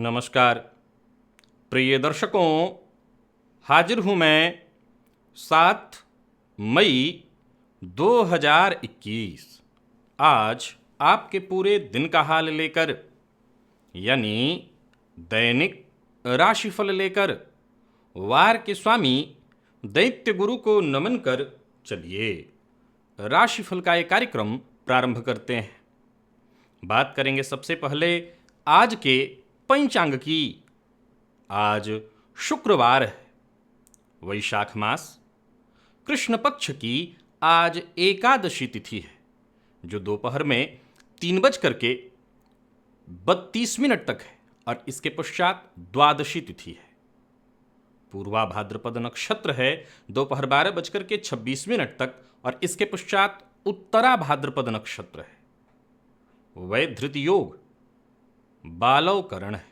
नमस्कार प्रिय दर्शकों, हाजिर हूँ मैं 7 मई 2021। आज आपके पूरे दिन का हाल लेकर, यानी दैनिक राशिफल लेकर वार के स्वामी दैत्य गुरु को नमन कर चलिए राशिफल का एक कार्यक्रम प्रारंभ करते हैं। बात करेंगे सबसे पहले आज के पंचांग की। आज शुक्रवार है, वैशाख मास, कृष्ण पक्ष की आज एकादशी तिथि है, जो दोपहर में 3:32 तक है और इसके पश्चात द्वादशी तिथि है। पूर्वा भाद्रपद नक्षत्र है दोपहर 12:26 तक और इसके पश्चात उत्तरा भाद्रपद नक्षत्र है। वैधृत योग बालव करण है।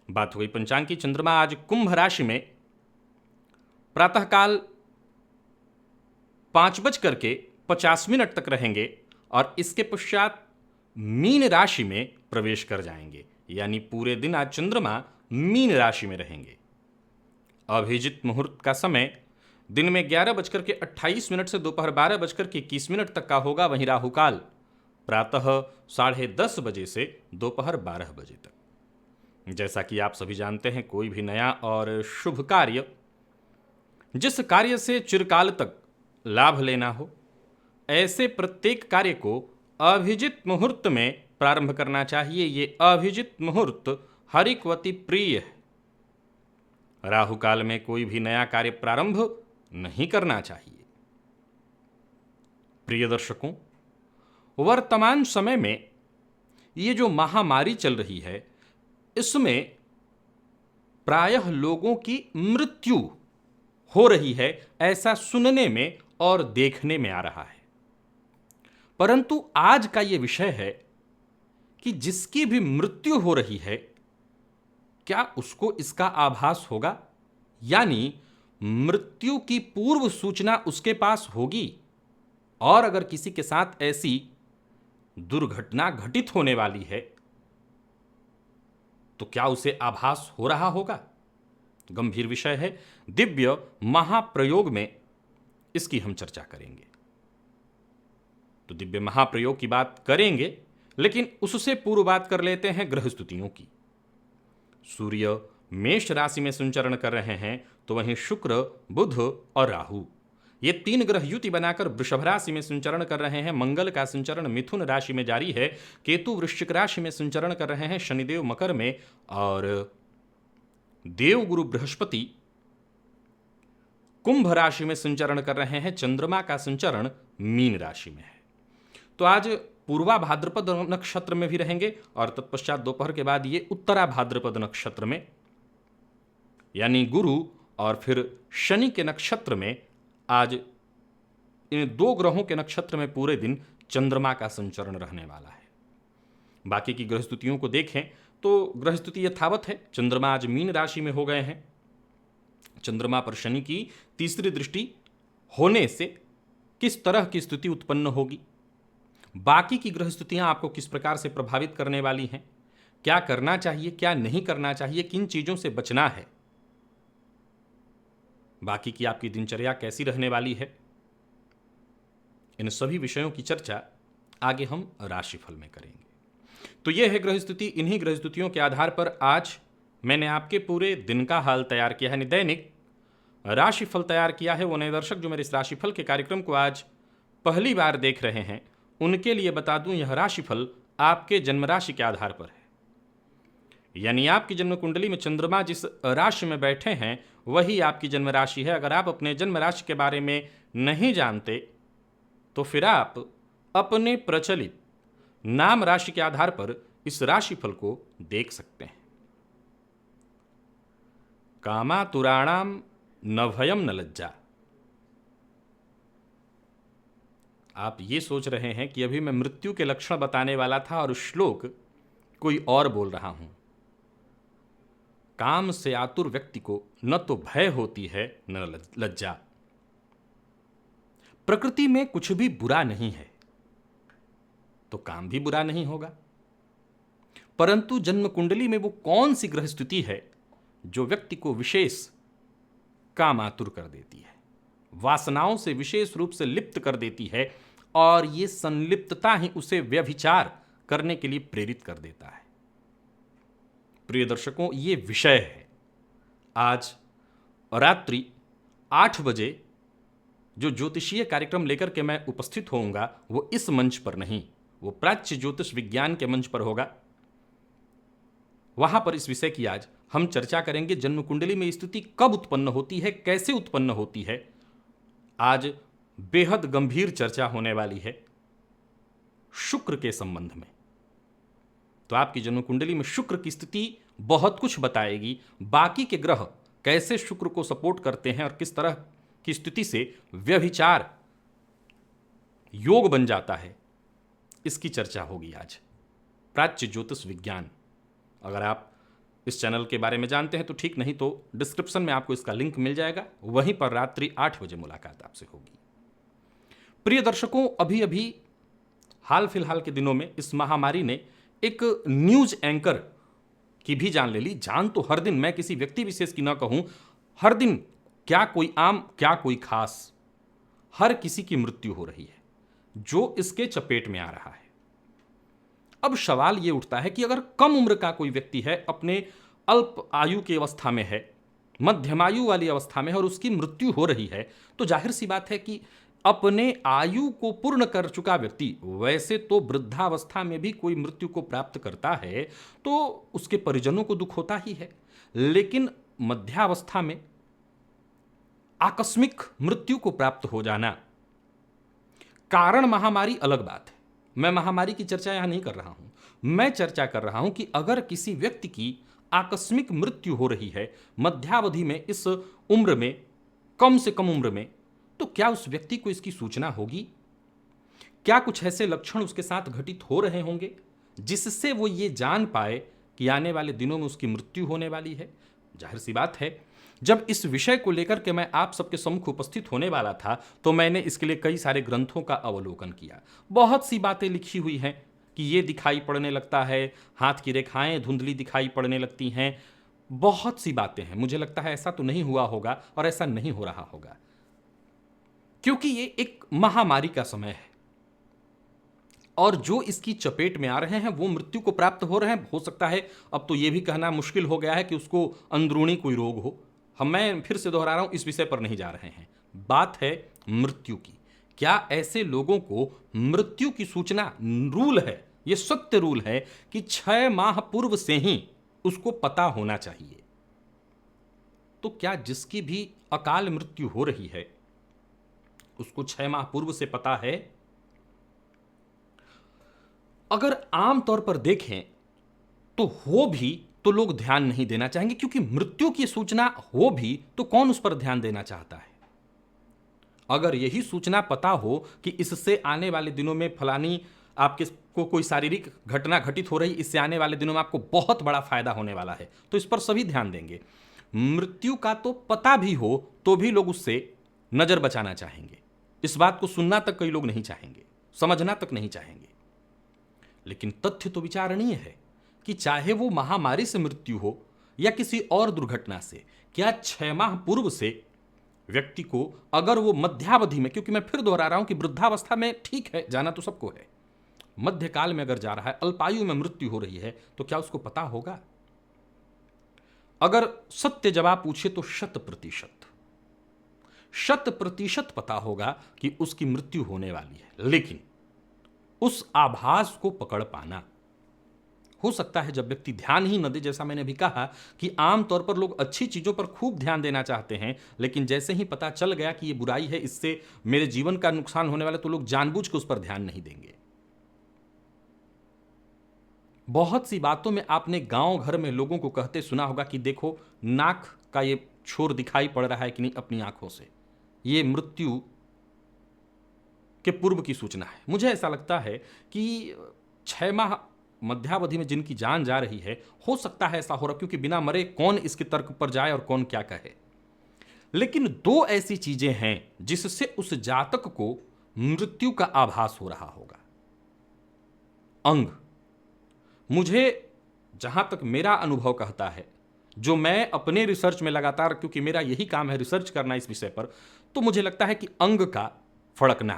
बात हुई पंचांग की। चंद्रमा आज कुंभ राशि में प्रातःकाल 5:50 तक रहेंगे और इसके पश्चात मीन राशि में प्रवेश कर जाएंगे, यानी पूरे दिन आज चंद्रमा मीन राशि में रहेंगे। अभिजित मुहूर्त का समय दिन में 11:28 से दोपहर 12:21 तक का होगा। वहीं राहुकाल प्रातः 10:30 बजे से दोपहर 12 बजे तक। जैसा कि आप सभी जानते हैं, कोई भी नया और शुभ कार्य, जिस कार्य से चिरकाल तक लाभ लेना हो, ऐसे प्रत्येक कार्य को अभिजित मुहूर्त में प्रारंभ करना चाहिए। ये अभिजित मुहूर्त हरिक्वती प्रिय है। राहुकाल में कोई भी नया कार्य प्रारंभ नहीं करना चाहिए। प्रिय दर्शकों, वर्तमान समय में ये जो महामारी चल रही है, इसमें प्रायः लोगों की मृत्यु हो रही है, ऐसा सुनने में और देखने में आ रहा है। परंतु आज का ये विषय है कि जिसकी भी मृत्यु हो रही है, क्या उसको इसका आभास होगा? यानी मृत्यु की पूर्व सूचना उसके पास होगी, और अगर किसी के साथ ऐसी दुर्घटना घटित होने वाली है तो क्या उसे आभास हो रहा होगा? गंभीर विषय है। दिव्य महाप्रयोग में इसकी हम चर्चा करेंगे। तो दिव्य महाप्रयोग की बात करेंगे, लेकिन उससे पूर्व बात कर लेते हैं ग्रह स्तुतियों की। सूर्य मेष राशि में संचरण कर रहे हैं, तो वहीं शुक्र, बुध और राहु, ये 3 ग्रह युति बनाकर वृषभ राशि में संचरण कर रहे हैं। मंगल का संचरण मिथुन राशि में जारी है। केतु वृश्चिक राशि में संचरण कर रहे हैं। शनिदेव मकर में, और देवगुरु बृहस्पति कुंभ राशि में संचरण कर रहे हैं। चंद्रमा का संचरण मीन राशि में है। तो आज पूर्वा भाद्रपद नक्षत्र में भी रहेंगे और तत्पश्चात दोपहर के बाद ये उत्तरा भाद्रपद नक्षत्र में, यानी गुरु और फिर शनि के नक्षत्र में आज इन 2 ग्रहों के नक्षत्र में पूरे दिन चंद्रमा का संचरण रहने वाला है। बाकी की ग्रह स्तुतियों को देखें तो ग्रह स्तुति यथावत है। चंद्रमा आज मीन राशि में हो गए हैं। चंद्रमा पर शनि की तीसरी दृष्टि होने से किस तरह की स्थिति उत्पन्न होगी, बाकी की ग्रह स्तुतियां आपको किस प्रकार से प्रभावित करने वाली हैं, क्या करना चाहिए, क्या नहीं करना चाहिए, किन चीजों से बचना है, बाकी की आपकी दिनचर्या कैसी रहने वाली है, इन सभी विषयों की चर्चा आगे हम राशिफल में करेंगे। तो यह है ग्रह स्तुति। इन्हीं ग्रह स्तुतियों के आधार पर आज मैंने आपके पूरे दिन का हाल तैयार किया है, दैनिक राशिफल तैयार किया है। वो नए दर्शक जो मेरे इस राशिफल के कार्यक्रम को आज पहली बार देख रहे हैं, उनके लिए बता दूं, यह राशिफल आपके जन्म राशि के आधार पर है। यानी आपकी जन्म कुंडली में चंद्रमा जिस राशि में बैठे हैं वही आपकी जन्म राशि है। अगर आप अपने जन्म राशि के बारे में नहीं जानते तो फिर आप अपने प्रचलित नाम राशि के आधार पर इस राशिफल को देख सकते हैं। कामातुराणाम न भयम न लज्जा। आप ये सोच रहे हैं कि अभी मैं मृत्यु के लक्षण बताने वाला था और श्लोक कोई और बोल रहा हूं। काम से आतुर व्यक्ति को न तो भय होती है न लज्जा। प्रकृति में कुछ भी बुरा नहीं है तो काम भी बुरा नहीं होगा। परंतु जन्म कुंडली में वो कौन सी ग्रह स्थिति है जो व्यक्ति को विशेष कामातुर कर देती है, वासनाओं से विशेष रूप से लिप्त कर देती है, और ये संलिप्तता ही उसे व्यभिचार करने के लिए प्रेरित कर देता है। प्रिय दर्शकों, ये विषय है आज रात्रि 8 बजे जो ज्योतिषीय कार्यक्रम लेकर के मैं उपस्थित होऊंगा, वो इस मंच पर नहीं, वो प्राच्य ज्योतिष विज्ञान के मंच पर होगा। वहां पर इस विषय की आज हम चर्चा करेंगे। जन्म कुंडली में स्थिति कब उत्पन्न होती है, कैसे उत्पन्न होती है। आज बेहद गंभीर चर्चा होने वाली है शुक्र के संबंध में। तो आपकी जन्म कुंडली में शुक्र की स्थिति बहुत कुछ बताएगी। बाकी के ग्रह कैसे शुक्र को सपोर्ट करते हैं और किस तरह की स्थिति से व्यभिचार योग बन जाता है, इसकी चर्चा होगी आज प्राच्य ज्योतिष विज्ञान। अगर आप इस चैनल के बारे में जानते हैं तो ठीक, नहीं तो डिस्क्रिप्शन में आपको इसका लिंक मिल जाएगा, वहीं पर रात्रि 8 बजे मुलाकात आपसे होगी। प्रिय दर्शकों, अभी अभी हाल फिलहाल के दिनों में इस महामारी ने एक न्यूज एंकर की भी जान ले ली। जान तो हर दिन, मैं किसी व्यक्ति विशेष की ना कहूं, हर दिन क्या कोई आम क्या कोई खास, हर किसी की मृत्यु हो रही है जो इसके चपेट में आ रहा है। अब सवाल यह उठता है कि अगर कम उम्र का कोई व्यक्ति है, अपने अल्प आयु की अवस्था में है, मध्यमायु वाली अवस्था में है और उसकी मृत्यु हो रही है, तो जाहिर सी बात है कि अपने आयु को पूर्ण कर चुका व्यक्ति, वैसे तो वृद्धावस्था में भी कोई मृत्यु को प्राप्त करता है तो उसके परिजनों को दुख होता ही है, लेकिन मध्यावस्था में आकस्मिक मृत्यु को प्राप्त हो जाना, कारण महामारी अलग बात है। मैं महामारी की चर्चा यहां नहीं कर रहा हूं, मैं चर्चा कर रहा हूं कि अगर किसी व्यक्ति की आकस्मिक मृत्यु हो रही है मध्यावधि में, इस उम्र में, कम से कम उम्र में, तो क्या उस व्यक्ति को इसकी सूचना होगी? क्या कुछ ऐसे लक्षण उसके साथ घटित हो रहे होंगे जिससे वो ये जान पाए कि आने वाले दिनों में उसकी मृत्यु होने वाली है? जाहिर सी बात है, जब इस विषय को लेकर के मैं आप सबके सम्मुख उपस्थित होने वाला था तो मैंने इसके लिए कई सारे ग्रंथों का अवलोकन किया। बहुत सी बातें लिखी हुई हैं कि ये दिखाई पड़ने लगता है, हाथ की रेखाएं धुंधली दिखाई पड़ने लगती हैं, बहुत सी बातें हैं। मुझे लगता है ऐसा तो नहीं हुआ होगा और ऐसा नहीं हो रहा होगा, क्योंकि ये एक महामारी का समय है और जो इसकी चपेट में आ रहे हैं वो मृत्यु को प्राप्त हो रहे हैं। हो सकता है, अब तो ये भी कहना मुश्किल हो गया है कि उसको अंदरूनी कोई रोग हो। मैं फिर से दोहरा रहा हूं, इस विषय पर नहीं जा रहे हैं, बात है मृत्यु की। क्या ऐसे लोगों को मृत्यु की सूचना, रूल है, ये सत्य रूल है कि 6 माह पूर्व से ही उसको पता होना चाहिए। तो क्या जिसकी भी अकाल मृत्यु हो रही है उसको 6 माह पूर्व से पता है? अगर आम तौर पर देखें तो हो भी तो लोग ध्यान नहीं देना चाहेंगे, क्योंकि मृत्यु की सूचना हो भी तो कौन उस पर ध्यान देना चाहता है? अगर यही सूचना पता हो कि इससे आने वाले दिनों में फलानी आपके को कोई शारीरिक घटना घटित हो रही, इससे आने वाले दिनों में आपको बहुत बड़ा फायदा होने वाला है, तो इस पर सभी ध्यान देंगे। मृत्यु का तो पता भी हो तो भी लोग उससे नजर बचाना चाहेंगे। इस बात को सुनना तक कई लोग नहीं चाहेंगे, समझना तक नहीं चाहेंगे। लेकिन तथ्य तो विचारणीय है कि चाहे वो महामारी से मृत्यु हो या किसी और दुर्घटना से, क्या 6 माह पूर्व से व्यक्ति को, अगर वो मध्यावधि में, क्योंकि मैं फिर दोहरा रहा हूं कि वृद्धावस्था में ठीक है, जाना तो सबको है, मध्यकाल में अगर जा रहा है, अल्पायु में मृत्यु हो रही है, तो क्या उसको पता होगा? अगर सत्य जवाब पूछे तो 100% पता होगा कि उसकी मृत्यु होने वाली है। लेकिन उस आभास को पकड़ पाना, हो सकता है जब व्यक्ति ध्यान ही न दे, जैसा मैंने भी कहा कि आमतौर पर लोग अच्छी चीजों पर खूब ध्यान देना चाहते हैं, लेकिन जैसे ही पता चल गया कि ये बुराई है, इससे मेरे जीवन का नुकसान होने वाला, तो लोग जानबूझ के उस पर ध्यान नहीं देंगे। बहुत सी बातों में आपने गांव घर में लोगों को कहते सुना होगा कि देखो नाक का ये छोर दिखाई पड़ रहा है कि नहीं अपनी आंखों से, ये मृत्यु के पूर्व की सूचना है। मुझे ऐसा लगता है कि 6 माह मध्यावधि में जिनकी जान जा रही है, हो सकता है ऐसा हो रहा, क्योंकि बिना मरे कौन इसके तर्क पर जाए और कौन क्या कहे। लेकिन 2 ऐसी चीजें हैं जिससे उस जातक को मृत्यु का आभास हो रहा होगा। अंग, मुझे जहां तक मेरा अनुभव कहता है, जो मैं अपने रिसर्च में लगातार, क्योंकि मेरा यही काम है रिसर्च करना इस विषय पर, तो मुझे लगता है कि अंग का फड़कना,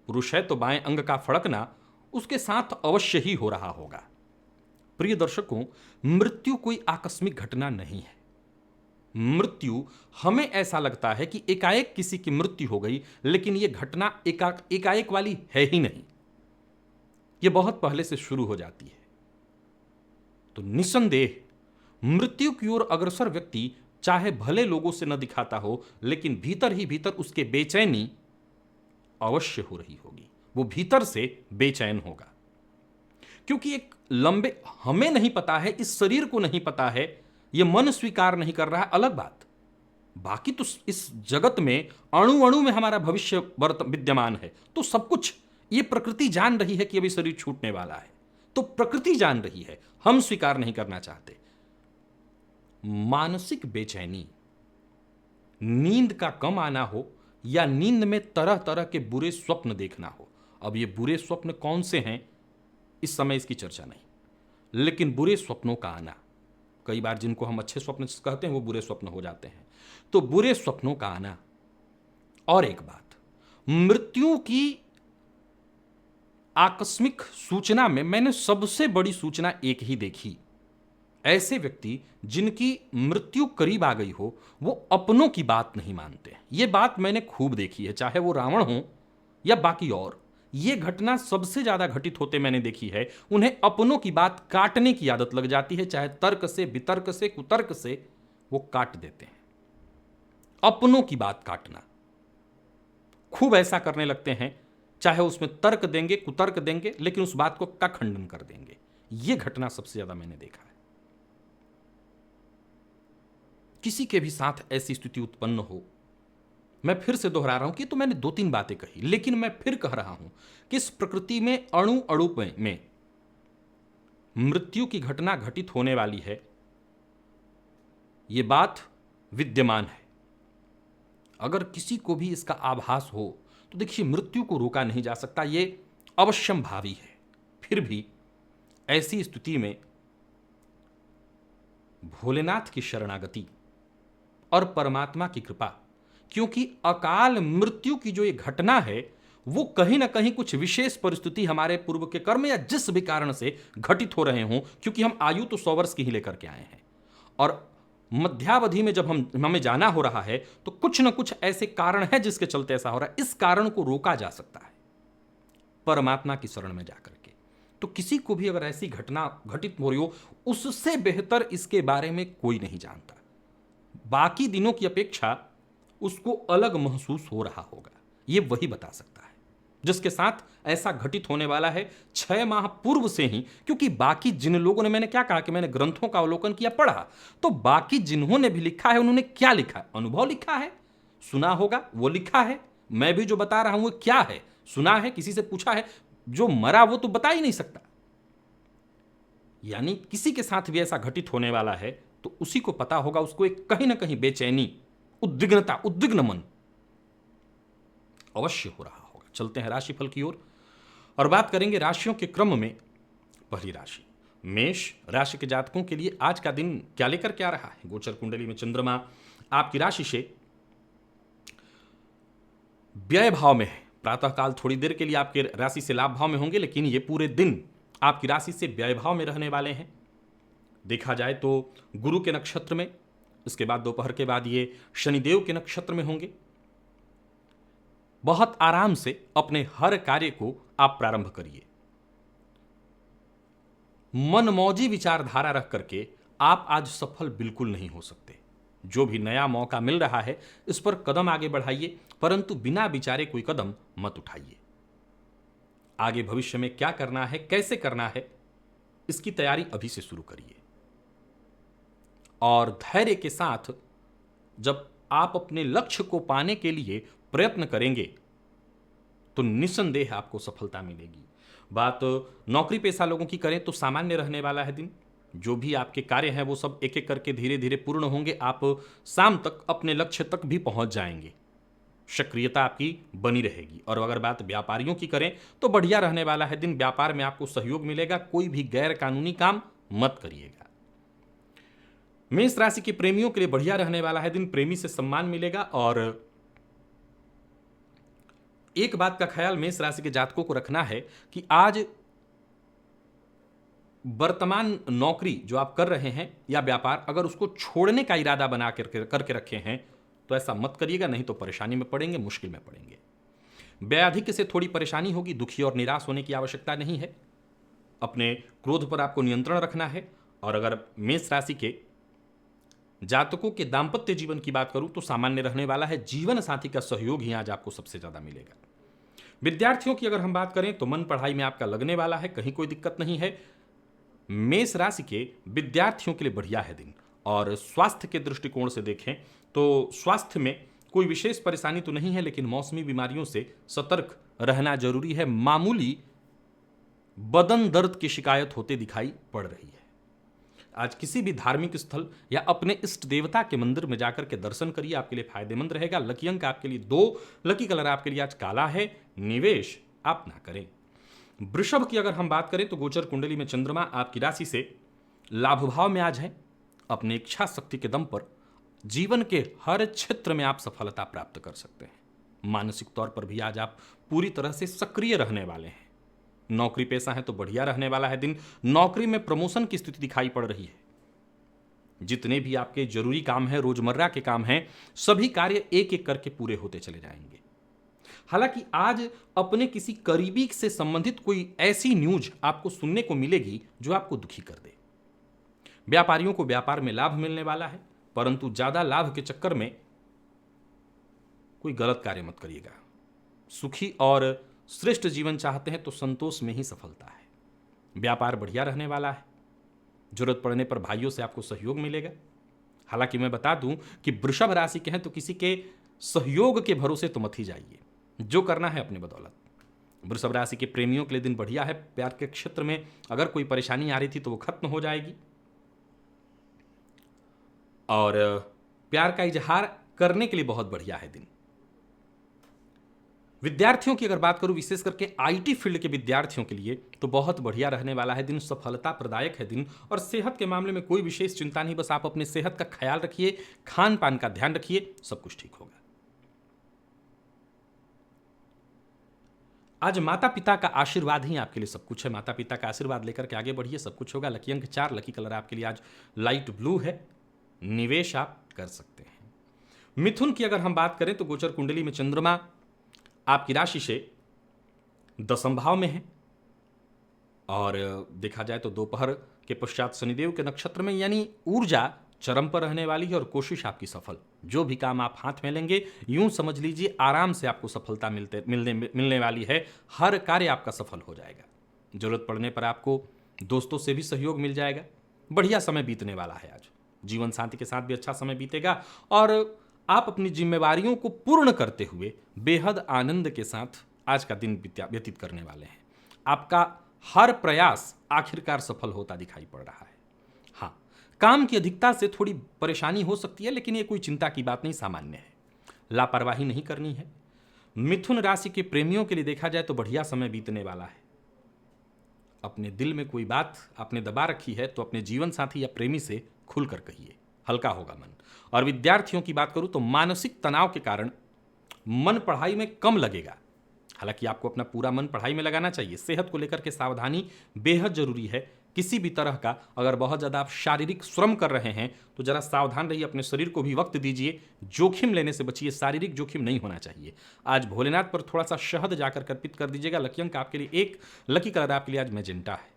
पुरुष है तो बाएं अंग का फड़कना उसके साथ अवश्य ही हो रहा होगा। प्रिय दर्शकों, मृत्यु कोई आकस्मिक घटना नहीं है। मृत्यु, हमें ऐसा लगता है कि एकाएक किसी की मृत्यु हो गई, लेकिन यह घटना एकाएक वाली है ही नहीं, यह बहुत पहले से शुरू हो जाती है। तो निसंदेह मृत्यु की ओर अग्रसर व्यक्ति चाहे भले लोगों से न दिखाता हो, लेकिन भीतर ही भीतर उसके बेचैनी अवश्य हो रही होगी, वो भीतर से बेचैन होगा। क्योंकि एक लंबे, हमें नहीं पता है, इस शरीर को नहीं पता है, यह मन स्वीकार नहीं कर रहा है, अलग बात। बाकी तो इस जगत में अणु अणु में हमारा भविष्य विद्यमान है, तो सब कुछ ये प्रकृति जान रही है कि अभी शरीर छूटने वाला है, तो प्रकृति जान रही है, हम स्वीकार नहीं करना चाहते। मानसिक बेचैनी, नींद का कम आना हो या नींद में तरह तरह के बुरे स्वप्न देखना हो। अब ये बुरे स्वप्न कौन से हैं, इस समय इसकी चर्चा नहीं, लेकिन बुरे स्वप्नों का आना, कई बार जिनको हम अच्छे स्वप्न कहते हैं वो बुरे स्वप्न हो जाते हैं, तो बुरे स्वप्नों का आना। और एक बात, मृत्यु की आकस्मिक सूचना में मैंने सबसे बड़ी सूचना एक ही देखी, ऐसे व्यक्ति जिनकी मृत्यु करीब आ गई हो, वो अपनों की बात नहीं मानते। ये बात मैंने खूब देखी है, चाहे वो रावण हो या बाकी और। ये घटना सबसे ज्यादा घटित होते मैंने देखी है, उन्हें अपनों की बात काटने की आदत लग जाती है, चाहे तर्क से, वितर्क से, कुतर्क से वो काट देते हैं। अपनों की बात काटना, खूब ऐसा करने लगते हैं, चाहे उसमें तर्क देंगे, कुतर्क देंगे, लेकिन उस बात को का खंडन कर देंगे। यह घटना सबसे ज्यादा मैंने देखा है। किसी के भी साथ ऐसी स्थिति उत्पन्न हो, मैं फिर से दोहरा रहा हूं कि तो मैंने 2-3 बातें कही, लेकिन मैं फिर कह रहा हूं कि इस प्रकृति में अणु अणु में मृत्यु की घटना घटित होने वाली है, यह बात विद्यमान है। अगर किसी को भी इसका आभास हो तो देखिए, मृत्यु को रोका नहीं जा सकता, यह अवश्यंभावी है। फिर भी ऐसी स्थिति में भोलेनाथ की शरणागति और परमात्मा की कृपा, क्योंकि अकाल मृत्यु की जो ये घटना है वो कहीं ना कहीं कुछ विशेष परिस्थिति हमारे पूर्व के कर्म या जिस भी कारण से घटित हो रहे हों, क्योंकि हम आयु तो 100 वर्ष की ही लेकर के आए हैं, और मध्यावधि में जब हमें जाना हो रहा है तो कुछ न कुछ ऐसे कारण है जिसके चलते ऐसा हो रहा है। इस कारण को रोका जा सकता है परमात्मा की शरण में जाकर के। तो किसी को भी अगर ऐसी घटना घटित हो रही हो, उससे बेहतर इसके बारे में कोई नहीं जानता। बाकी दिनों की अपेक्षा उसको अलग महसूस हो रहा होगा, यह वही बता सकता है जिसके साथ ऐसा घटित होने वाला है 6 माह पूर्व से ही। क्योंकि बाकी जिन लोगों ने, मैंने क्या कहा कि मैंने ग्रंथों का अवलोकन किया, पढ़ा, तो बाकी जिन्होंने भी लिखा है उन्होंने क्या लिखा है, अनुभव लिखा है, सुना होगा वो लिखा है। मैं भी जो बता रहा हूं वो क्या है, सुना है, किसी से पूछा है, जो मरा वो तो बता ही नहीं सकता। यानी किसी के साथ भी ऐसा घटित होने वाला है तो उसी को पता होगा, उसको एक कहीं ना कहीं बेचैनी, उद्विग्नता, उद्विग्न मन अवश्य हो रहा होगा। चलते हैं राशिफल की ओर और बात करेंगे राशियों के क्रम में। पहली राशि मेष राशि के जातकों के लिए आज का दिन क्या लेकर के आ रहा है। गोचर कुंडली में चंद्रमा आपकी राशि से व्यय भाव में है। प्रातःकाल थोड़ी देर के लिए आपके राशि से लाभ भाव में होंगे, लेकिन ये पूरे दिन आपकी राशि से व्यय भाव में रहने वाले हैं। देखा जाए तो गुरु के नक्षत्र में, इसके बाद दोपहर के बाद ये शनिदेव के नक्षत्र में होंगे। बहुत आराम से अपने हर कार्य को आप प्रारंभ करिए। मनमौजी विचारधारा रख करके आप आज सफल बिल्कुल नहीं हो सकते। जो भी नया मौका मिल रहा है इस पर कदम आगे बढ़ाइए, परंतु बिना विचारे कोई कदम मत उठाइए। आगे भविष्य में क्या करना है, कैसे करना है, इसकी तैयारी अभी से शुरू करिए। और धैर्य के साथ जब आप अपने लक्ष्य को पाने के लिए प्रयत्न करेंगे तो निस्संदेह आपको सफलता मिलेगी। बात नौकरी पेशा लोगों की करें तो सामान्य रहने वाला है दिन। जो भी आपके कार्य हैं वो सब एक एक करके धीरे धीरे पूर्ण होंगे। आप शाम तक अपने लक्ष्य तक भी पहुंच जाएंगे। सक्रियता आपकी बनी रहेगी। और अगर बात व्यापारियों की करें तो बढ़िया रहने वाला है दिन। व्यापार में आपको सहयोग मिलेगा। कोई भी गैर कानूनी काम मत करिएगा। मेष राशि के प्रेमियों के लिए बढ़िया रहने वाला है दिन। प्रेमी से सम्मान मिलेगा और एक बात का ख्याल मेष राशि के जातकों को रखना है कि आज वर्तमान नौकरी जो आप कर रहे हैं या व्यापार, अगर उसको छोड़ने का इरादा बना करके रखे हैं तो ऐसा मत करिएगा, नहीं तो परेशानी में पड़ेंगे, मुश्किल में पड़ेंगे। व्याधिक से थोड़ी परेशानी होगी, दुखी और निराश होने की आवश्यकता नहीं है। अपने क्रोध पर आपको नियंत्रण रखना है। और अगर मेष राशि के जातकों के दाम्पत्य जीवन की बात करूं तो सामान्य रहने वाला है। जीवन साथी का सहयोग ही आज आपको सबसे ज्यादा मिलेगा। विद्यार्थियों की अगर हम बात करें तो मन पढ़ाई में आपका लगने वाला है, कहीं कोई दिक्कत नहीं है। मेष राशि के विद्यार्थियों के लिए बढ़िया है दिन। और स्वास्थ्य के दृष्टिकोण से देखें तो स्वास्थ्य में कोई विशेष परेशानी तो नहीं है, लेकिन मौसमी बीमारियों से सतर्क रहना जरूरी है। मामूली बदन दर्द की शिकायत होते दिखाई पड़ रही है। आज किसी भी धार्मिक स्थल या अपने इष्ट देवता के मंदिर में जाकर के दर्शन करिए, आपके लिए फायदेमंद रहेगा। लकी अंक आपके लिए 2, लकी कलर आपके लिए आज काला है। निवेश आप ना करें। वृषभ की अगर हम बात करें तो गोचर कुंडली में चंद्रमा आपकी राशि से लाभ भाव में आज है। अपने इच्छा शक्ति के दम पर जीवन के हर क्षेत्र में आप सफलता प्राप्त कर सकते हैं। मानसिक तौर पर भी आज आप पूरी तरह से सक्रिय रहने वाले हैं। नौकरी पेशा है तो बढ़िया रहने वाला है दिन। नौकरी में प्रमोशन की स्थिति दिखाई पड़ रही है। जितने भी आपके जरूरी काम हैं, रोजमर्रा के काम हैं, सभी कार्य एक एक करके पूरे होते चले जाएंगे। हालांकि आज अपने किसी करीबी से संबंधित कोई ऐसी न्यूज आपको सुनने को मिलेगी जो आपको दुखी कर दे। व्यापारियों को व्यापार में लाभ मिलने वाला है, परंतु ज्यादा लाभ के चक्कर में कोई गलत कार्य मत करिएगा। सुखी और श्रेष्ठ जीवन चाहते हैं तो संतोष में ही सफलता है। व्यापार बढ़िया रहने वाला है। जरूरत पड़ने पर भाइयों से आपको सहयोग मिलेगा। हालांकि मैं बता दूं कि वृषभ राशि के हैं तो किसी के सहयोग के भरोसे तो मत ही जाइए। जो करना है अपने बदौलत। वृषभ राशि के प्रेमियों के लिए दिन बढ़िया है। प्यार के क्षेत्र में अगर कोई परेशानी आ रही थी तो वो खत्म हो जाएगी और प्यार का इजहार करने के लिए बहुत बढ़िया है दिन। विद्यार्थियों की अगर बात करूं, विशेष करके आईटी फील्ड के विद्यार्थियों के लिए तो बहुत बढ़िया रहने वाला है दिन। सफलता प्रदायक है दिन। और सेहत के मामले में कोई विशेष चिंता नहीं, बस आप अपने सेहत का ख्याल रखिए, खान पान का ध्यान रखिए, सब कुछ ठीक होगा। आज माता पिता का आशीर्वाद ही आपके लिए सब कुछ है। माता पिता का आशीर्वाद लेकर के आगे बढ़िए, सब कुछ होगा। लकी अंक 4, लकी कलर आपके लिए आज लाइट ब्लू है। निवेश आप कर सकते हैं। मिथुन की अगर हम बात करें तो गोचर कुंडली में चंद्रमा आपकी राशि से 10वें भाव में है और देखा जाए तो दोपहर के पश्चात शनिदेव के नक्षत्र में, यानी ऊर्जा चरम पर रहने वाली है और कोशिश आपकी सफल। जो भी काम आप हाथ में लेंगे यूं समझ लीजिए आराम से आपको सफलता मिलने वाली है। हर कार्य आपका सफल हो जाएगा। जरूरत पड़ने पर आपको दोस्तों से भी सहयोग मिल जाएगा। बढ़िया समय बीतने वाला है आज। जीवन साथी के साथ भी अच्छा समय बीतेगा और आप अपनी जिम्मेवारियों को पूर्ण करते हुए बेहद आनंद के साथ आज का दिन व्यतीत करने वाले हैं। आपका हर प्रयास आखिरकार सफल होता दिखाई पड़ रहा है। हाँ, काम की अधिकता से थोड़ी परेशानी हो सकती है, लेकिन ये कोई चिंता की बात नहीं, सामान्य है। लापरवाही नहीं करनी है। मिथुन राशि के प्रेमियों के लिए देखा जाए तो बढ़िया समय बीतने वाला है। अपने दिल में कोई बात आपने दबा रखी है तो अपने जीवन साथी या प्रेमी से खुलकर कहिए, हल्का होगा मन। और विद्यार्थियों की बात करूं तो मानसिक तनाव के कारण मन पढ़ाई में कम लगेगा। हालांकि आपको अपना पूरा मन पढ़ाई में लगाना चाहिए। सेहत को लेकर के सावधानी बेहद जरूरी है। किसी भी तरह का अगर बहुत ज़्यादा आप शारीरिक श्रम कर रहे हैं तो जरा सावधान रहिए, अपने शरीर को भी वक्त दीजिए। जोखिम लेने से बचिए, शारीरिक जोखिम नहीं होना चाहिए। आज भोलेनाथ पर थोड़ा सा शहद जाकर अर्पित कर दीजिएगा। लकी अंक आपके लिए 1, लकी कलर आपके लिए आज मैजेंटा है।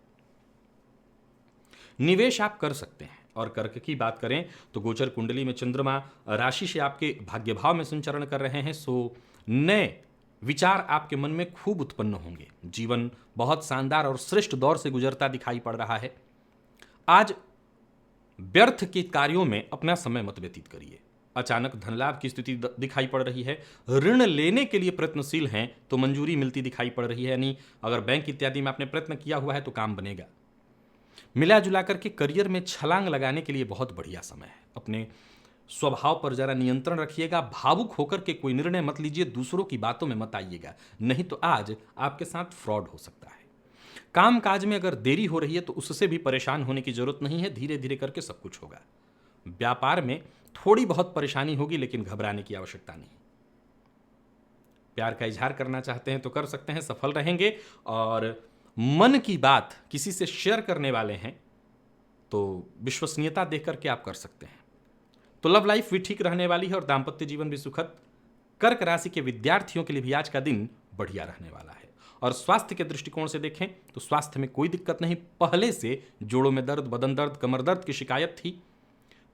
निवेश आप कर सकते हैं। और कर्क की बात करें तो गोचर कुंडली में चंद्रमा राशि से आपके भाग्य भाव में संचरण कर रहे हैं, सो नए विचार आपके मन में खूब उत्पन्न होंगे। जीवन बहुत शानदार और श्रेष्ठ दौर से गुजरता दिखाई पड़ रहा है। आज व्यर्थ के कार्यों में अपना समय मत व्यतीत करिए। अचानक धन लाभ की स्थिति दिखाई पड़ रही है। ऋण लेने के लिए प्रयत्नशील हैं तो मंजूरी मिलती दिखाई पड़ रही है, यानी अगर बैंक इत्यादि में आपने प्रयत्न किया हुआ है तो काम बनेगा। मिला जुला करके करियर में छलांग लगाने के लिए बहुत बढ़िया समय है। अपने स्वभाव पर जरा नियंत्रण रखिएगा। भावुक होकर के कोई निर्णय मत लीजिए। दूसरों की बातों में मत आइएगा, नहीं तो आज आपके साथ फ्रॉड हो सकता है। काम काज में अगर देरी हो रही है तो उससे भी परेशान होने की जरूरत नहीं है, धीरे धीरे करके सब कुछ होगा। व्यापार में थोड़ी बहुत परेशानी होगी, लेकिन घबराने की आवश्यकता नहीं। प्यार का इजहार करना चाहते हैं तो कर सकते हैं, सफल रहेंगे। और मन की बात किसी से शेयर करने वाले हैं तो विश्वसनीयता देख करके आप कर सकते हैं। तो लव लाइफ भी ठीक रहने वाली है और दाम्पत्य जीवन भी सुखद। कर्क राशि के विद्यार्थियों के लिए भी आज का दिन बढ़िया रहने वाला है। और स्वास्थ्य के दृष्टिकोण से देखें तो स्वास्थ्य में कोई दिक्कत नहीं। पहले से जोड़ों में दर्द, बदन दर्द, कमर दर्द की शिकायत थी,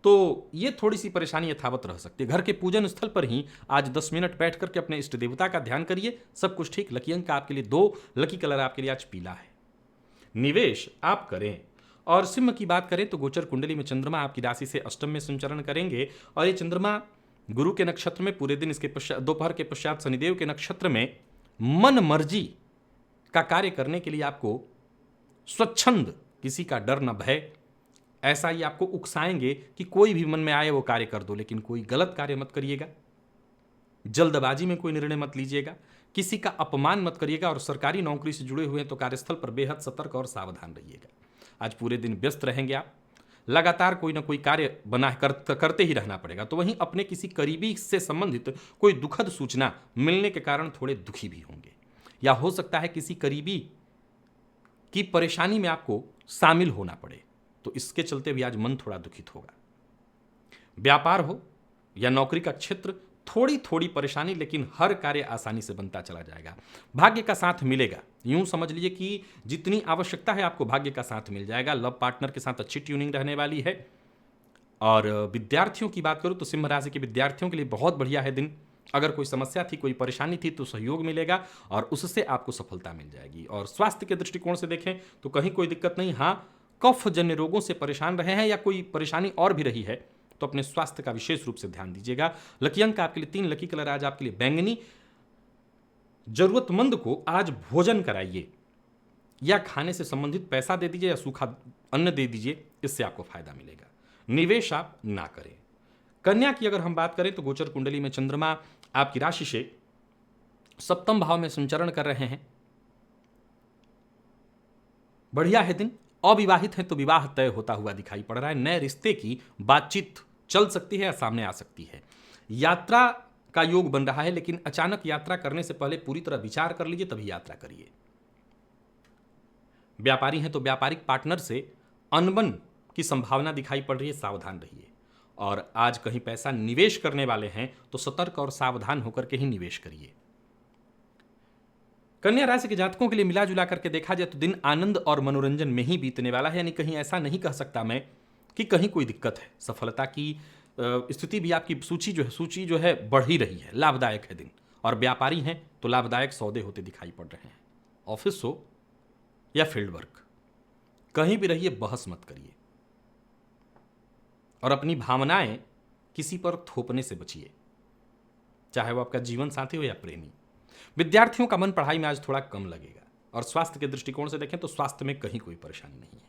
तो ये थोड़ी सी परेशानी यथावत रह सकती है। घर के पूजन स्थल पर ही आज 10 मिनट बैठ करके अपने इष्ट देवता का ध्यान करिए, सब कुछ ठीक। लकी अंक आपके लिए 2, लकी कलर आपके लिए आज पीला है। निवेश आप करें। और सिंह की बात करें तो गोचर कुंडली में चंद्रमा आपकी राशि से अष्टम में संचरण करेंगे और ये चंद्रमा गुरु के नक्षत्र में पूरे दिन, इसके पश्चात दोपहर के पश्चात शनिदेव के नक्षत्र में मन मर्जी का कार्य करने के लिए आपको स्वच्छंद, किसी का डर न भय, ऐसा ही आपको उकसाएंगे कि कोई भी मन में आए वो कार्य कर दो, लेकिन कोई गलत कार्य मत करिएगा, जल्दबाजी में कोई निर्णय मत लीजिएगा, किसी का अपमान मत करिएगा। और सरकारी नौकरी से जुड़े हुए हैं तो कार्यस्थल पर बेहद सतर्क और सावधान रहिएगा। आज पूरे दिन व्यस्त रहेंगे आप, लगातार कोई ना कोई कार्य करते ही रहना पड़ेगा। तो वहीं अपने किसी करीबी से संबंधित कोई दुखद सूचना मिलने के कारण थोड़े दुखी भी होंगे, या हो सकता है किसी करीबी की परेशानी में आपको शामिल होना पड़े, तो इसके चलते भी आज मन थोड़ा दुखित होगा। व्यापार हो या नौकरी का क्षेत्र, थोड़ी थोड़ी परेशानी, लेकिन हर कार्य आसानी से बनता चला जाएगा। भाग्य का साथ मिलेगा, यूं समझ लीजिए कि जितनी आवश्यकता है आपको भाग्य का साथ मिल जाएगा। लव पार्टनर के साथ अच्छी ट्यूनिंग रहने वाली है। और विद्यार्थियों की बात करूं तो सिंह राशि के विद्यार्थियों के लिए बहुत बढ़िया है दिन। अगर कोई समस्या थी, कोई परेशानी थी तो सहयोग मिलेगा और उससे आपको सफलता मिल जाएगी। और स्वास्थ्य के दृष्टिकोण से देखें तो कहीं कोई दिक्कत नहीं। हाँ, कफ जन्य रोगों से परेशान रहे हैं या कोई परेशानी और भी रही है तो अपने स्वास्थ्य का विशेष रूप से ध्यान दीजिएगा। लकी अंक आपके लिए 3, लकी कलर आज आपके लिए बैंगनी। जरूरतमंद को आज भोजन कराइए या खाने से संबंधित पैसा दे दीजिए या सूखा अन्न दे दीजिए, इससे आपको फायदा मिलेगा। निवेश आप ना करें। कन्या की अगर हम बात करें तो गोचर कुंडली में चंद्रमा आपकी राशि से सप्तम भाव में संचरण कर रहे हैं। बढ़िया है दिन। अविवाहित हैं तो विवाह तय होता हुआ दिखाई पड़ रहा है। नए रिश्ते की बातचीत चल सकती है या सामने आ सकती है। यात्रा का योग बन रहा है, लेकिन अचानक यात्रा करने से पहले पूरी तरह विचार कर लीजिए तभी यात्रा करिए। व्यापारी हैं तो व्यापारिक पार्टनर से अनबन की संभावना दिखाई पड़ रही है, सावधान रहिए। और आज कहीं पैसा निवेश करने वाले हैं तो सतर्क और सावधान होकर के ही निवेश करिए। कन्या राशि के जातकों के लिए मिला जुला करके देखा जाए तो दिन आनंद और मनोरंजन में ही बीतने वाला है। यानी कहीं ऐसा नहीं कह सकता मैं कि कहीं कोई दिक्कत है। सफलता की स्थिति भी आपकी सूची जो है बढ़ ही रही है। लाभदायक है दिन। और व्यापारी हैं तो लाभदायक सौदे होते दिखाई पड़ रहे हैं। ऑफिस हो या फील्ड वर्क, कहीं भी रहिए, बहस मत करिए और अपनी भावनाएं किसी पर थोपने से बचिए, चाहे वो आपका जीवन साथी हो या प्रेमी। विद्यार्थियों का मन पढ़ाई में आज थोड़ा कम लगेगा। और स्वास्थ्य के दृष्टिकोण से देखें तो स्वास्थ्य में कहीं कोई परेशानी नहीं है।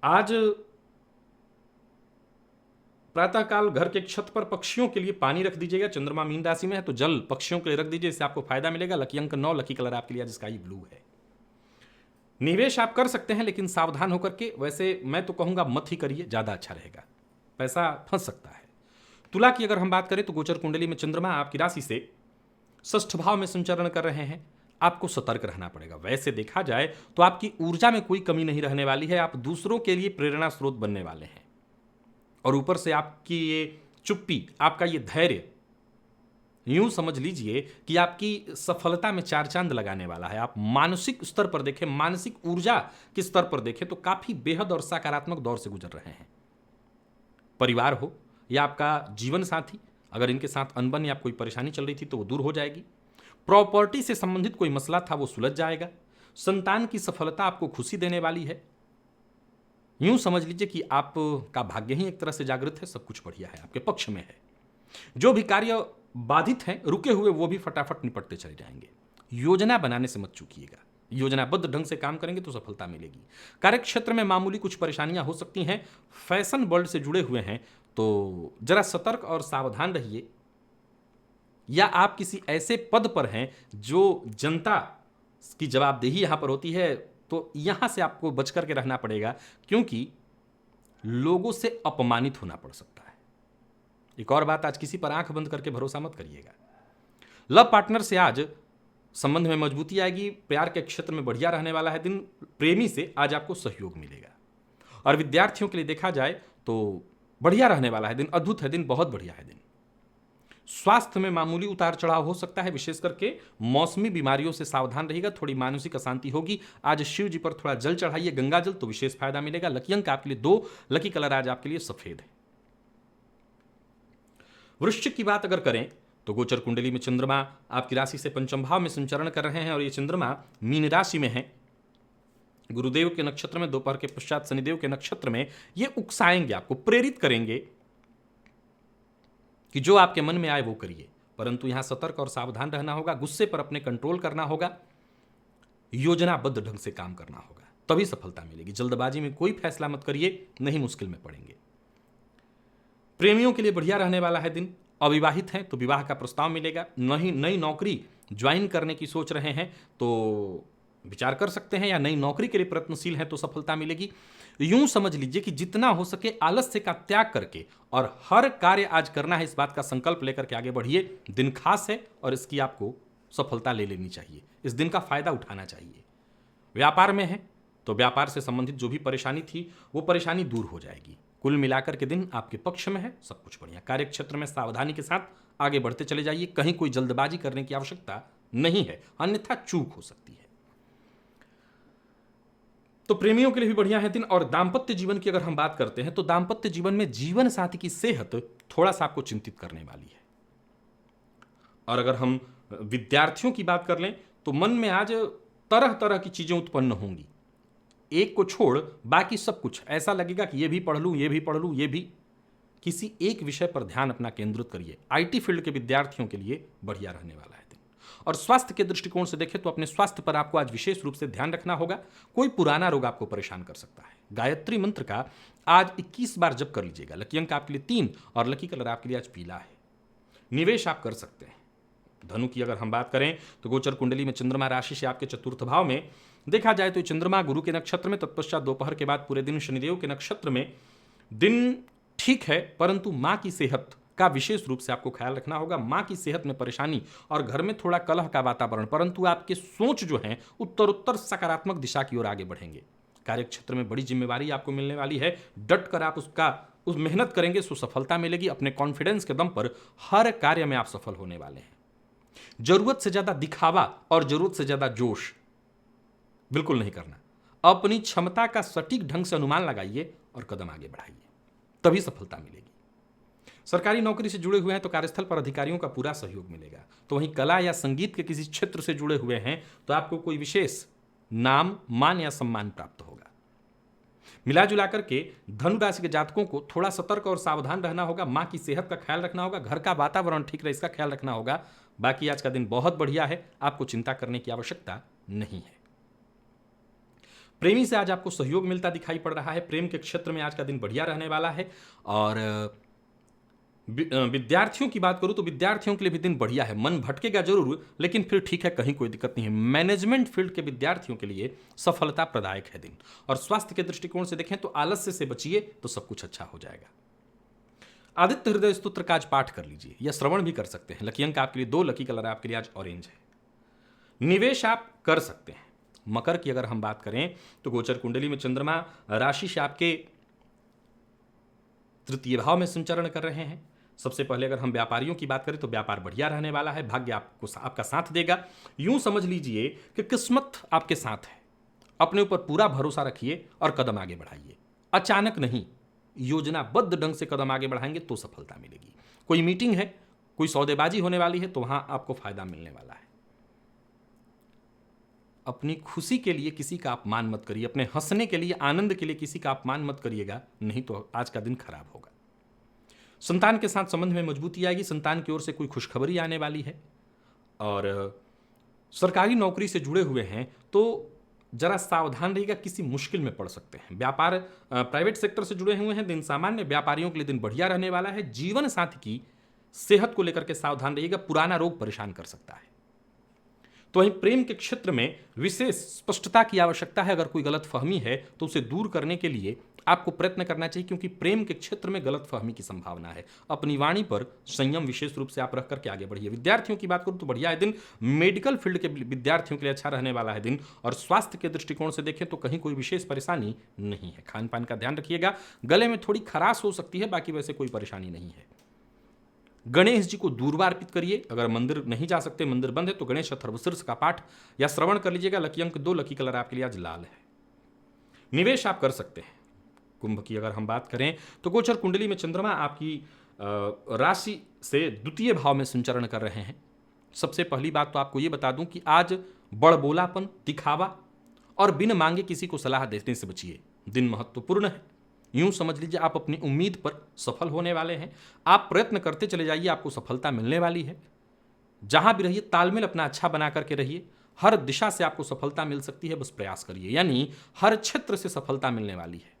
आज प्रातःकाल घर के छत पर पक्षियों के लिए पानी रख दीजिएगा। चंद्रमा मीन राशि में है तो जल पक्षियों के लिए रख दीजिए, इससे आपको फायदा मिलेगा। लकी अंक 9, लकी कलर आपके लिए आज स्काई ब्लू है। निवेश आप कर सकते हैं लेकिन सावधान होकर के। वैसे मैं तो कहूंगा मत ही करिए, ज्यादा अच्छा रहेगा, पैसा फंस सकता है। तुला की अगर हम बात करें तो गोचर कुंडली में चंद्रमा आपकी राशि से षष्ठ भाव में संचरण कर रहे हैं। आपको सतर्क रहना पड़ेगा। वैसे देखा जाए तो आपकी ऊर्जा में कोई कमी नहीं रहने वाली है। आप दूसरों के लिए प्रेरणा स्रोत बनने वाले हैं। और ऊपर से आपकी ये चुप्पी, आपका ये धैर्य, यूं समझ लीजिए कि आपकी सफलता में 4 चांद लगाने वाला है। आप मानसिक स्तर पर देखें, मानसिक ऊर्जा के स्तर पर देखें तो काफी बेहद और सकारात्मक दौर से गुजर रहे हैं। परिवार हो या आपका जीवन साथी, अगर इनके साथ अनबन या कोई परेशानी चल रही थी तो वो दूर हो जाएगी। प्रॉपर्टी से संबंधित कोई मसला था वो सुलझ जाएगा। संतान की सफलता आपको खुशी देने वाली है। यूं समझ लीजिए कि आपका भाग्य ही एक तरह से जागृत है। सब कुछ बढ़िया है, आपके पक्ष में है। जो भी कार्य बाधित हैं, रुके हुए, वो भी फटाफट निपटते चले जाएंगे। योजना बनाने से मत चूकिएगा। योजनाबद्ध ढंग से काम करेंगे तो सफलता मिलेगी। कार्यक्षेत्र में मामूली कुछ परेशानियां हो सकती हैं। फैशन वर्ल्ड से जुड़े हुए हैं तो जरा सतर्क और सावधान रहिए। या आप किसी ऐसे पद पर हैं जो जनता की जवाबदेही यहाँ पर होती है, तो यहाँ से आपको बच करके रहना पड़ेगा, क्योंकि लोगों से अपमानित होना पड़ सकता है। एक और बात, आज किसी पर आंख बंद करके भरोसा मत करिएगा। लव पार्टनर से आज संबंध में मजबूती आएगी, प्यार के क्षेत्र में बढ़िया रहने वाला है दिन, प्रेमी से आज आपको सहयोग मिलेगा। और विद्यार्थियों के लिए देखा जाए तो बढ़िया रहने वाला है दिन, अद्भुत है दिन, बहुत बढ़िया है दिन। स्वास्थ्य में मामूली उतार चढ़ाव हो सकता है, विशेष करके मौसमी बीमारियों से सावधान रहिएगा, थोड़ी मानसिक अशांति होगी। आज शिव जी पर थोड़ा जल चढ़ाइए, गंगा जल, तो विशेष फायदा मिलेगा। लकी अंक आपके लिए 2, लकी कलर आज आपके लिए सफेद है। वृश्चिक की बात अगर करें तो गोचर कुंडली में चंद्रमा आपकी राशि से पंचम भाव में संचरण कर रहे हैं, और ये चंद्रमा मीन राशि में है। गुरुदेव के नक्षत्र में, दोपहर के पश्चात शनिदेव के नक्षत्र में। ये उकसाएंगे, आपको प्रेरित करेंगे कि जो आपके मन में आए वो करिए, परंतु यहां सतर्क और सावधान रहना होगा, गुस्से पर अपने कंट्रोल करना होगा, योजनाबद्ध ढंग से काम करना होगा, तभी सफलता मिलेगी। जल्दबाजी में कोई फैसला मत करिए, नहीं मुश्किल में पड़ेंगे। प्रेमियों के लिए बढ़िया रहने वाला है दिन। अविवाहित हैं तो विवाह का प्रस्ताव मिलेगा। नई नौकरी ज्वाइन करने की सोच रहे हैं तो विचार कर सकते हैं, या नई नौकरी के लिए प्रयत्नशील हैं तो सफलता मिलेगी। यूं समझ लीजिए कि जितना हो सके आलस्य का त्याग करके और हर कार्य आज करना है, इस बात का संकल्प लेकर के आगे बढ़िए। दिन खास है और इसकी आपको सफलता ले लेनी चाहिए, इस दिन का फायदा उठाना चाहिए। व्यापार में है तो व्यापार से संबंधित जो भी परेशानी थी वो परेशानी दूर हो जाएगी। कुल मिलाकर के दिन आपके पक्ष में है, सब कुछ बढ़िया। कार्य क्षेत्र में सावधानी के साथ आगे बढ़ते चले जाइए, कहीं कोई जल्दबाजी करने की आवश्यकता नहीं है, अन्यथा चूक हो सकती है। तो प्रेमियों के लिए भी बढ़िया है दिन। और दाम्पत्य जीवन की अगर हम बात करते हैं तो दाम्पत्य जीवन में जीवन साथी की सेहत थोड़ा सा आपको चिंतित करने वाली है। और अगर हम विद्यार्थियों की बात कर लें तो मन में आज तरह तरह की चीजें उत्पन्न होंगी, एक को छोड़ बाकी सब कुछ ऐसा लगेगा कि ये भी पढ़ लूं, ये भी पढ़ लूं, ये भी। किसी एक विषय पर ध्यान अपना केंद्रित करिए। आईटी फील्ड के विद्यार्थियों के लिए बढ़िया रहने वाला है दिन। और स्वास्थ्य के दृष्टिकोण से देखें तो अपने स्वास्थ्य पर आपको आज विशेष रूप से ध्यान रखना होगा, कोई पुराना रोग आपको परेशान कर सकता है। गायत्री मंत्र का आज 21 बार जप कर लीजिएगा। लकी अंक आपके लिए 3 और लकी कलर आपके लिए आज पीला है। निवेश आप कर सकते हैं। धनु की अगर हम बात करें तो गोचर कुंडली में चंद्रमा राशि से आपके चतुर्थ भाव में। देखा जाए तो चंद्रमा गुरु के नक्षत्र में, तत्पश्चात दोपहर के बाद पूरे दिन शनिदेव के नक्षत्र में। दिन ठीक है, परंतु मां की सेहत का विशेष रूप से आपको ख्याल रखना होगा। मां की सेहत में परेशानी और घर में थोड़ा कलह का वातावरण, परंतु आपके सोच जो है उत्तरोत्तर सकारात्मक दिशा की ओर आगे बढ़ेंगे। कार्य क्षेत्र में बड़ी जिम्मेवारी आपको मिलने वाली है, डट कर आप उस मेहनत करेंगे तो सफलता मिलेगी। अपने कॉन्फिडेंस के दम पर हर कार्य में आप सफल होने वाले हैं। जरूरत से ज्यादा दिखावा और जरूरत से ज्यादा जोश बिल्कुल नहीं करना। अपनी क्षमता का सटीक ढंग से अनुमान लगाइए और कदम आगे बढ़ाइए, तभी सफलता मिलेगी। सरकारी नौकरी से जुड़े हुए हैं तो कार्यस्थल पर अधिकारियों का पूरा सहयोग मिलेगा। तो वहीं कला या संगीत के किसी क्षेत्र से जुड़े हुए हैं तो आपको कोई विशेष नाम, मान या सम्मान प्राप्त होगा। मिला जुला करके धनु राशि के जातकों को थोड़ा सतर्क और सावधान रहना होगा। मां की सेहत का ख्याल रखना होगा, घर का वातावरण ठीक रहे इसका ख्याल रखना होगा। बाकी आज का दिन बहुत बढ़िया है, आपको चिंता करने की आवश्यकता नहीं है। प्रेमी से आज आपको सहयोग मिलता दिखाई पड़ रहा है। प्रेम के क्षेत्र में आज का दिन बढ़िया रहने वाला है। और विद्यार्थियों की बात करूं तो विद्यार्थियों के लिए भी दिन बढ़िया है। मन भटकेगा जरूर, लेकिन फिर ठीक है, कहीं कोई दिक्कत नहीं है। मैनेजमेंट फील्ड के विद्यार्थियों के लिए सफलता प्रदायक है दिन। और स्वास्थ्य के दृष्टिकोण से देखें तो आलस्य से बचिए तो सब कुछ अच्छा हो जाएगा। आदित्य हृदय स्तोत्र का आज पाठ कर लीजिए या श्रवण भी कर सकते हैं। लकी अंक आपके लिए 2, लकी कलर आपके लिए आज ऑरेंज है। निवेश आप कर सकते हैं। मकर की अगर हम बात करें तो गोचर कुंडली में चंद्रमा राशि से आपके तृतीय भाव में संचरण कर रहे हैं। सबसे पहले अगर हम व्यापारियों की बात करें तो व्यापार बढ़िया रहने वाला है। भाग्य आपका साथ देगा। यूं समझ लीजिए कि किस्मत आपके साथ है। अपने ऊपर पूरा भरोसा रखिए और कदम आगे बढ़ाइए। अचानक नहीं, योजनाबद्ध ढंग से कदम आगे बढ़ाएंगे तो सफलता मिलेगी। कोई मीटिंग है, कोई सौदेबाजी होने वाली है तो वहां आपको फायदा मिलने वाला है। अपनी खुशी के लिए किसी का अपमान मत करिए, अपने हंसने के लिए, आनंद के लिए किसी का अपमान मत करिएगा, नहीं तो आज का दिन खराब होगा। संतान के साथ संबंध में मजबूती आएगी। संतान की ओर से कोई खुशखबरी आने वाली है। और सरकारी नौकरी से जुड़े हुए हैं तो जरा सावधान रहिएगा, किसी मुश्किल में पड़ सकते हैं। व्यापार प्राइवेट सेक्टर से जुड़े हुए हैं, दिन सामान्य व्यापारियों के लिए दिन बढ़िया रहने वाला है। जीवन साथी की सेहत को लेकर के सावधान रहिएगा, पुराना रोग परेशान कर सकता है। तो वहीं प्रेम के क्षेत्र में विशेष स्पष्टता की आवश्यकता है। अगर कोई गलतफहमी है तो उसे दूर करने के लिए आपको प्रयत्न करना चाहिए, क्योंकि प्रेम के क्षेत्र में गलतफहमी की संभावना है। अपनी वाणी पर संयम विशेष रूप से आप रख करके आगे बढ़िए। विद्यार्थियों की बात करूं तो बढ़िया है दिन। मेडिकल फील्ड के विद्यार्थियों के लिए अच्छा रहने वाला है दिन, और स्वास्थ्य के दृष्टिकोण से देखें तो कहीं कोई विशेष परेशानी नहीं है। खान पान का ध्यान रखिएगा। गले में थोड़ी खराश हो सकती है, बाकी वैसे कोई परेशानी नहीं है। गणेश जी को दूर्वा अर्पित करिए। अगर मंदिर नहीं जा सकते, मंदिर बंद है, तो गणेश अथर्वशीर्ष का पाठ या श्रवण कर लीजिएगा। लकी अंक 2, लकी कलर आपके लिए आज लाल है। निवेश आप कर सकते हैं। कुंभ की अगर हम बात करें तो गोचर कुंडली में चंद्रमा आपकी राशि से द्वितीय भाव में संचरण कर रहे हैं। सबसे पहली बात तो आपको यह बता दूं कि आज बड़बोलापन, दिखावा और बिन मांगे किसी को सलाह देने से बचिए। दिन महत्वपूर्ण है। यूं समझ लीजिए आप अपनी उम्मीद पर सफल होने वाले हैं। आप प्रयत्न करते चले जाइए, आपको सफलता मिलने वाली है। जहां भी रहिए तालमेल अपना अच्छा बना करके रहिए। हर दिशा से आपको सफलता मिल सकती है, बस प्रयास करिए। यानी हर क्षेत्र से सफलता मिलने वाली है।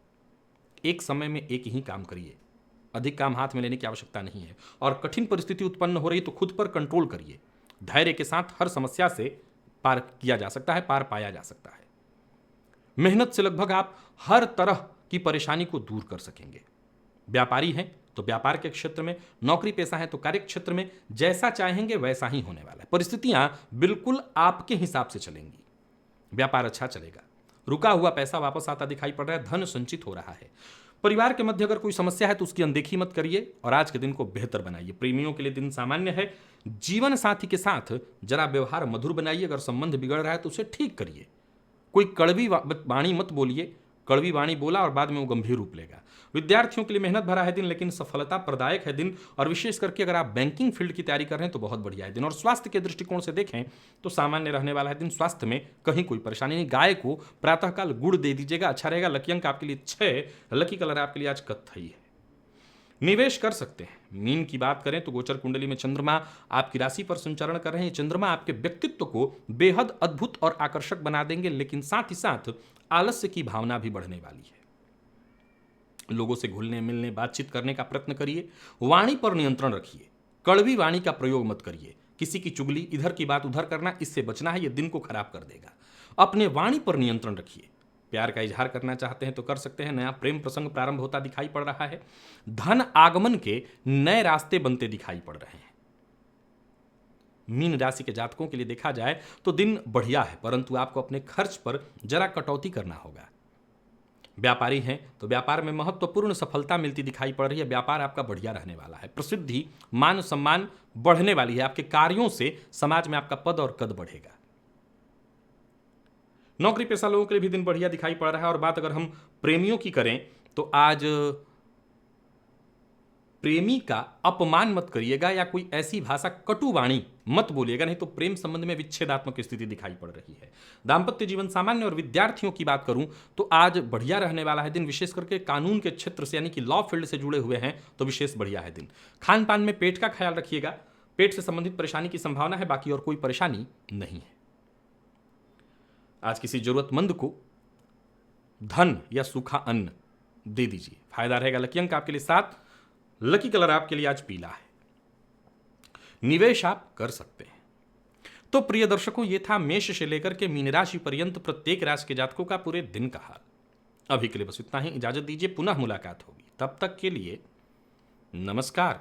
एक समय में एक ही काम करिए, अधिक काम हाथ में लेने की आवश्यकता नहीं है। और कठिन परिस्थिति उत्पन्न हो रही तो खुद पर कंट्रोल करिए। धैर्य के साथ हर समस्या से पार किया जा सकता है, पार पाया जा सकता है। मेहनत से लगभग आप हर तरह की परेशानी को दूर कर सकेंगे। व्यापारी हैं तो व्यापार के क्षेत्र में, नौकरी पेशा है तो कार्य क्षेत्र में जैसा चाहेंगे वैसा ही होने वाला है। परिस्थितियां बिल्कुल आपके हिसाब से चलेंगी। व्यापार अच्छा चलेगा। रुका हुआ पैसा वापस आता दिखाई पड़ रहा है। धन संचित हो रहा है। परिवार के मध्य अगर कोई समस्या है तो उसकी अनदेखी मत करिए और आज के दिन को बेहतर बनाइए। प्रेमियों के लिए दिन सामान्य है। जीवन साथी के साथ जरा व्यवहार मधुर बनाइए। अगर संबंध बिगड़ रहा है तो उसे ठीक करिए। कोई कड़वी वाणी मत बोलिए। कड़वी वाणी बोला और बाद में वो गंभीर रूप लेगा। विद्यार्थियों के लिए मेहनत भरा है दिन, लेकिन सफलता प्रदायक है दिन। और विशेष करके अगर आप बैंकिंग फील्ड की तैयारी कर रहे हैं तो बहुत बढ़िया है दिन। और स्वास्थ्य के दृष्टिकोण से देखें तो सामान्य रहने वाला है दिन। स्वास्थ्य में कहीं कोई परेशानी नहीं। गाय को प्रातःकाल गुड़ दे दीजिएगा, अच्छा रहेगा। लकी अंक आपके लिए 6, लकी कलर आपके लिए आज कत्थई है। निवेश कर सकते हैं। मीन की बात करें तो गोचर कुंडली में चंद्रमा आपकी राशि पर संचरण कर रहे हैं। चंद्रमा आपके व्यक्तित्व को बेहद अद्भुत और आकर्षक बना देंगे, लेकिन साथ ही साथ आलस्य की भावना भी बढ़ने वाली है। लोगों से घुलने मिलने बातचीत करने का प्रयत्न करिए। वाणी पर नियंत्रण रखिए। कड़वी वाणी का प्रयोग मत करिए। किसी की चुगली, इधर की बात उधर करना, इससे बचना है। यह दिन को खराब कर देगा। अपने वाणी पर नियंत्रण रखिए। प्यार का इजहार करना चाहते हैं तो कर सकते हैं। नया प्रेम प्रसंग प्रारंभ होता दिखाई पड़ रहा है। धन आगमन के नए रास्ते बनते दिखाई पड़ रहे हैं। मीन राशि के जातकों के लिए देखा जाए तो दिन बढ़िया है, परंतु आपको अपने खर्च पर जरा कटौती करना होगा। व्यापारी हैं तो व्यापार में महत्वपूर्ण सफलता मिलती दिखाई पड़ रही है। व्यापार आपका बढ़िया रहने वाला है। प्रसिद्धि, मान सम्मान बढ़ने वाली है। आपके कार्यों से समाज में आपका पद और कद बढ़ेगा। नौकरी पेशा लोगों के लिए भी दिन बढ़िया दिखाई पड़ रहा है। और बात अगर हम प्रेमियों की करें तो आज प्रेमी का अपमान मत करिएगा या कोई ऐसी भाषा, कटु वाणी मत बोलिएगा, नहीं तो प्रेम संबंध में विच्छेदात्मक स्थिति दिखाई पड़ रही है। दाम्पत्य जीवन सामान्य। और विद्यार्थियों की बात करूं तो आज बढ़िया रहने वाला है दिन। विशेष करके कानून के क्षेत्र से यानी कि लॉ फील्ड से जुड़े हुए हैं तो विशेष बढ़िया है दिन। खान पान में पेट का ख्याल रखिएगा। पेट से संबंधित परेशानी की संभावना है, बाकी और कोई परेशानी नहीं है। आज किसी जरूरतमंद को धन या सूखा अन्न दे दीजिए, फायदा रहेगा। लकी अंक आपके लिए 7, लकी कलर आपके लिए आज पीला है। निवेश आप कर सकते हैं। तो प्रिय दर्शकों, ये था मेष से लेकर के मीन राशि पर्यंत प्रत्येक राशि के जातकों का पूरे दिन का हाल। अभी के लिए बस इतना ही। इजाजत दीजिए, पुनः मुलाकात होगी। तब तक के लिए नमस्कार।